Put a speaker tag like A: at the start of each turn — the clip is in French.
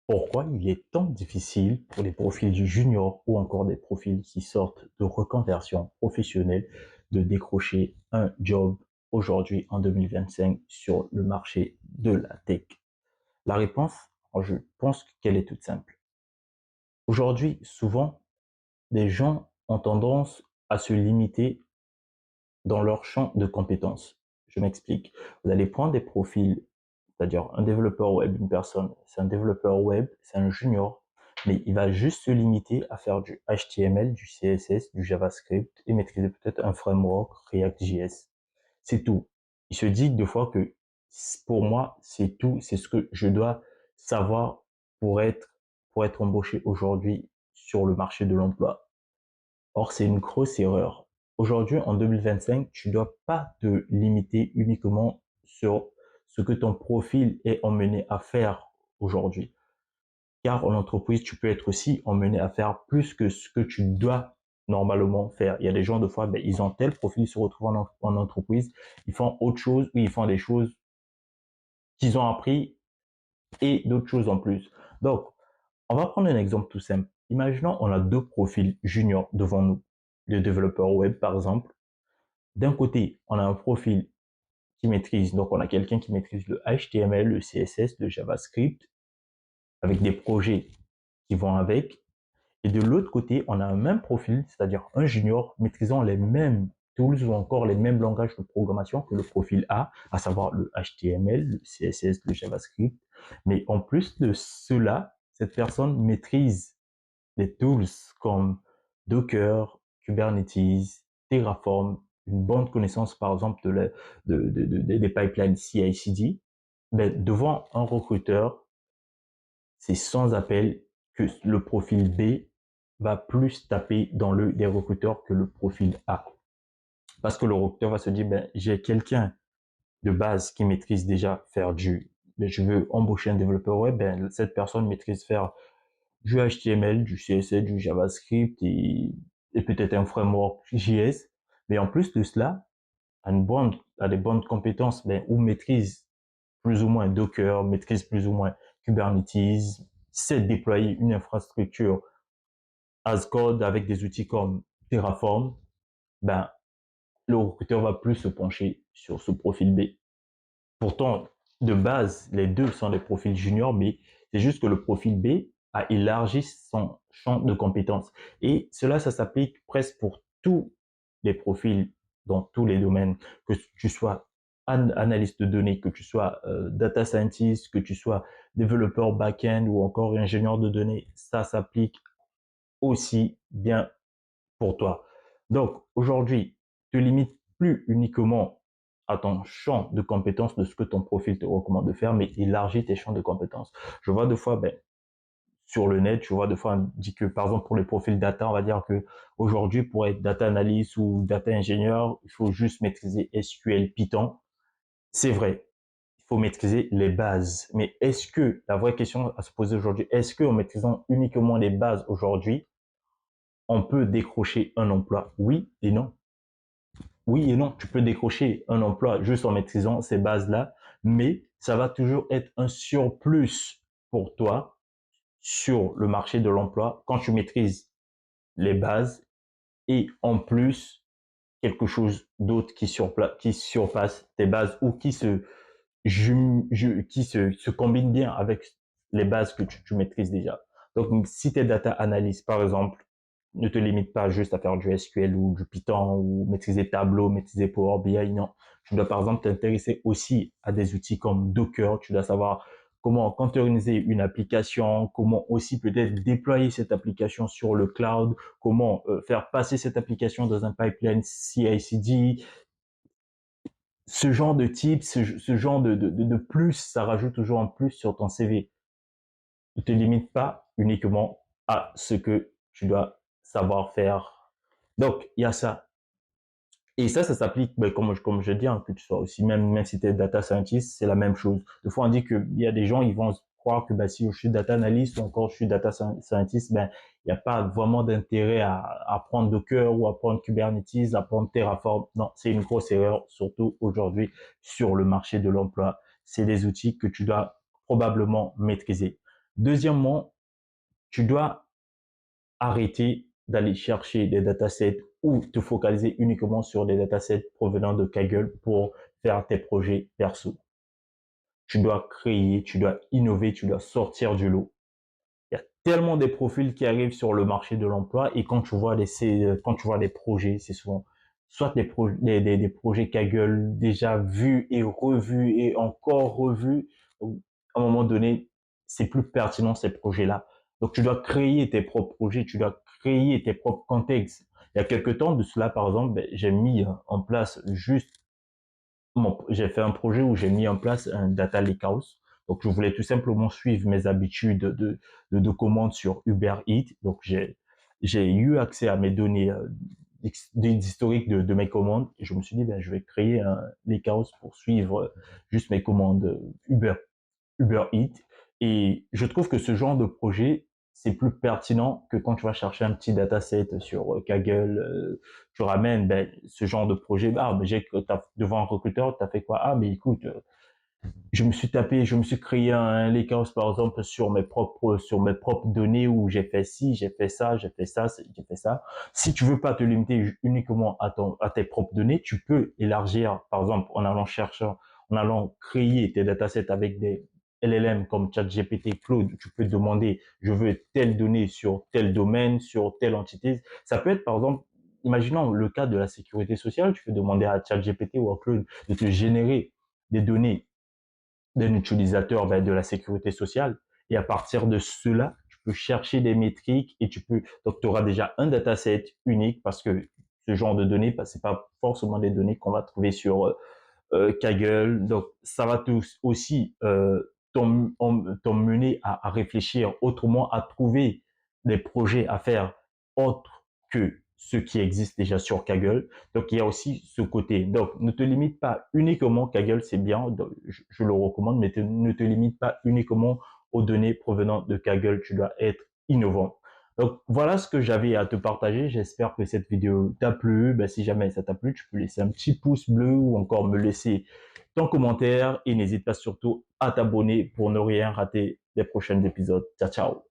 A: Pourquoi il est tant difficile pour les profils juniors ou encore des profils qui sortent de reconversion professionnelle de décrocher un job aujourd'hui en 2025 sur le marché de la tech? La réponse, je pense qu'elle est toute simple. Aujourd'hui, souvent, les gens ont tendance à se limiter dans leur champ de compétences. Je m'explique. Vous allez prendre des profils, c'est-à-dire un développeur web, une personne, c'est un développeur web, c'est un junior, mais il va juste se limiter à faire du HTML, du CSS, du JavaScript et maîtriser peut-être un framework React.js. C'est tout. Il se dit deux fois que pour moi, c'est tout, c'est ce que je dois savoir pour être embauché aujourd'hui sur le marché de l'emploi. Or, c'est une grosse erreur. Aujourd'hui, en 2025, tu dois pas te limiter uniquement sur ce que ton profil est emmené à faire aujourd'hui. Car en entreprise, tu peux être aussi emmené à faire plus que ce que tu dois normalement faire. Il y a des gens, de fois, ben, ils ont tel profil, ils se retrouvent en entreprise, ils font autre chose ou ils font des choses qu'ils ont appris et d'autres choses en plus. Donc, on va prendre un exemple tout simple. Imaginons, on a deux profils juniors devant nous. Le développeur web, par exemple. D'un côté, on a un profil qui maîtrise, donc on a quelqu'un qui maîtrise le HTML, le CSS, le JavaScript, avec des projets qui vont avec. Et de l'autre côté, on a un même profil, c'est-à-dire un junior maîtrisant les mêmes tools ou encore les mêmes langages de programmation que le profil A, à savoir le HTML, le CSS, le JavaScript. Mais en plus de cela, cette personne maîtrise des tools comme Docker, Kubernetes, Terraform, une bonne connaissance par exemple des pipelines CI/CD, ben, devant un recruteur, c'est sans appel que le profil B va plus taper dans l'œil des recruteurs que le profil A. Parce que le recruteur va se dire, ben, j'ai quelqu'un de base qui maîtrise déjà faire ben, je veux embaucher un développeur web, ben, cette personne maîtrise faire du HTML, du CSS, du JavaScript et peut-être un framework JS. Mais en plus de cela, a des bonnes compétences, ben, ou maîtrise plus ou moins Docker, maîtrise plus ou moins Kubernetes, sait déployer une infrastructure as code avec des outils comme Terraform, ben, le recruteur va plus se pencher sur ce profil B. Pourtant, de base, les deux sont des profils juniors, mais c'est juste que le profil B a élargi son champ de compétences. Et cela, ça s'applique presque pour tous les profils dans tous les domaines, que tu sois analyste de données, que tu sois data scientist, que tu sois développeur back-end ou encore ingénieur de données, ça s'applique aussi bien pour toi. Donc, aujourd'hui, te limite plus uniquement à ton champ de compétences de ce que ton profil te recommande de faire, mais élargis tes champs de compétences. Je vois deux fois, ben, sur le net, je vois deux fois, on dit que, par exemple, pour les profils data, on va dire que aujourd'hui, pour être data analyst ou data ingénieur, il faut juste maîtriser SQL, Python. C'est vrai. Il faut maîtriser les bases. Mais est-ce que, la vraie question à se poser aujourd'hui, est-ce qu'en maîtrisant uniquement les bases aujourd'hui, on peut décrocher un emploi? Oui et non. Oui et non, tu peux décrocher un emploi juste en maîtrisant ces bases-là, mais ça va toujours être un surplus pour toi sur le marché de l'emploi quand tu maîtrises les bases et en plus quelque chose d'autre qui surpasse tes bases ou qui se combine bien avec les bases que tu maîtrises déjà. Donc, si tu es data analyst, par exemple, ne te limite pas juste à faire du SQL ou du Python ou maîtriser Tableau, maîtriser Power BI, non. Tu dois par exemple t'intéresser aussi à des outils comme Docker, tu dois savoir comment containeriser une application, comment aussi peut-être déployer cette application sur le cloud, comment faire passer cette application dans un pipeline CI/CD, ce genre de type, ce genre de plus, ça rajoute toujours un plus sur ton CV. Ne te limite pas uniquement à ce que tu dois savoir faire. Donc, il y a ça. Et ça s'applique, ben, comme je dis, hein, que tu sois aussi, même si tu es data scientist, c'est la même chose. Des fois, on dit qu'il y a des gens, ils vont croire que ben, si je suis data analyst ou encore je suis data scientist, ben, il n'y a pas vraiment d'intérêt à apprendre Docker ou apprendre Kubernetes, apprendre Terraform. Non, c'est une grosse erreur, surtout aujourd'hui sur le marché de l'emploi. C'est des outils que tu dois probablement maîtriser. Deuxièmement, tu dois arrêter d'aller chercher des datasets ou te focaliser uniquement sur des datasets provenant de Kaggle pour faire tes projets perso. Tu dois créer, tu dois innover, tu dois sortir du lot. Il y a tellement des profils qui arrivent sur le marché de l'emploi et quand tu vois quand tu vois des projets, c'est souvent soit des projets Kaggle déjà vus et revus et encore revus. Donc, à un moment donné, c'est plus pertinent ces projets-là. Donc, tu dois créer tes propres projets, tu dois créer tes propres contextes. Il y a quelque temps de cela, par exemple, j'ai mis en place juste j'ai fait un projet où j'ai mis en place un data lakehouse. Donc, je voulais tout simplement suivre mes habitudes de commande sur Uber Eats. Donc, j'ai eu accès à mes données d'historique de mes commandes. Et je me suis dit, ben, je vais créer un lakehouse pour suivre juste mes commandes Uber Eats. Et je trouve que ce genre de projet, c'est plus pertinent que quand tu vas chercher un petit dataset sur Kaggle, tu ramènes ce genre de projet. Ah, devant un recruteur, tu as fait quoi? Ah, mais écoute, je me suis créé un lakehouse par exemple sur mes propres données où j'ai fait ci, j'ai fait ça, j'ai fait ça, j'ai fait ça. Si tu veux pas te limiter uniquement à tes propres données, tu peux élargir, par exemple, en allant créer tes datasets avec des LLM comme ChatGPT, Claude. Tu peux demander, je veux telle donnée sur tel domaine, sur telle entité. Ça peut être, par exemple, imaginons le cas de la sécurité sociale, tu peux demander à ChatGPT ou à Claude de te générer des données d'un utilisateur de la sécurité sociale. Et à partir de cela, tu peux chercher des métriques et donc tu auras déjà un dataset unique parce que ce genre de données, c'est pas forcément des données qu'on va trouver sur Kaggle. Donc, ça va aussi t'emmener à réfléchir autrement, à trouver des projets à faire autres que ceux qui existent déjà sur Kaggle. Donc, il y a aussi ce côté. Donc, ne te limite pas uniquement, Kaggle, c'est bien, donc, je le recommande, mais ne te limite pas uniquement aux données provenant de Kaggle. Tu dois être innovant. Donc voilà ce que j'avais à te partager. J'espère que cette vidéo t'a plu. Ben, si jamais ça t'a plu, tu peux laisser un petit pouce bleu ou encore me laisser ton commentaire et n'hésite pas surtout à t'abonner pour ne rien rater des prochains épisodes. Ciao, ciao.